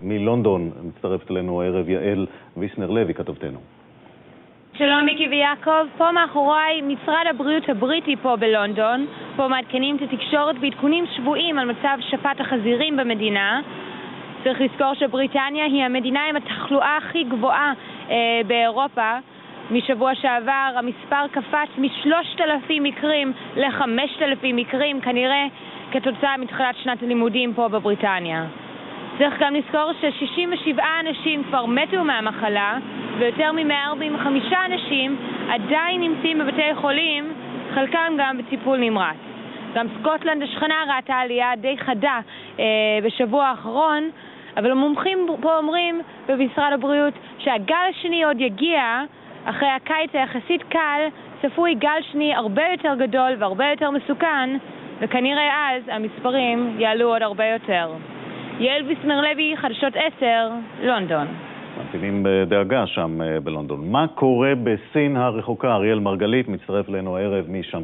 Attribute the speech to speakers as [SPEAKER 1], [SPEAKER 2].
[SPEAKER 1] מלונדון מצטרפת אלינו הערב יעל ויסנר לוי, כתבתנו.
[SPEAKER 2] שלום מיקי ויעקב, פה מאחוריי משרד הבריאות הבריטי פה בלונדון. פה מעדכנים את התקשורת בעדכונים שבועים על מצב שפעת החזירים במדינה. צריך לזכור שבריטניה היא המדינה עם התחלואה הכי גבוהה באירופה. משבוע שעבר המספר קפץ מ-3,000 מקרים ל-5,000 מקרים, כנראה כתוצאה מתחילת שנת הלימודים פה בבריטניה. צריך גם לזכור ש-67 אנשים כבר מתו מהמחלה, ויותר מ-145 אנשים עדיין נמצאים בבתי חולים, חלקם גם בטיפול נמרץ. גם סקוטלנד השכנה ראתה עלייה די חדה בשבוע האחרון, אבל המומחים פה אומרים במשרד הבריאות שהגל השני עוד יגיע. אחרי הקיץ היחסית קל, צפוי גל שני הרבה יותר גדול והרבה יותר מסוכן, וכנראה אז המספרים יעלו עוד הרבה יותר. יעל ויסנר לוי, חדשות 10, לונדון.
[SPEAKER 1] ממתינים בדאגה שם בלונדון. מה קורה בסין הרחוקה? אריאל מרגלית מצטרף אלינו הערב משם.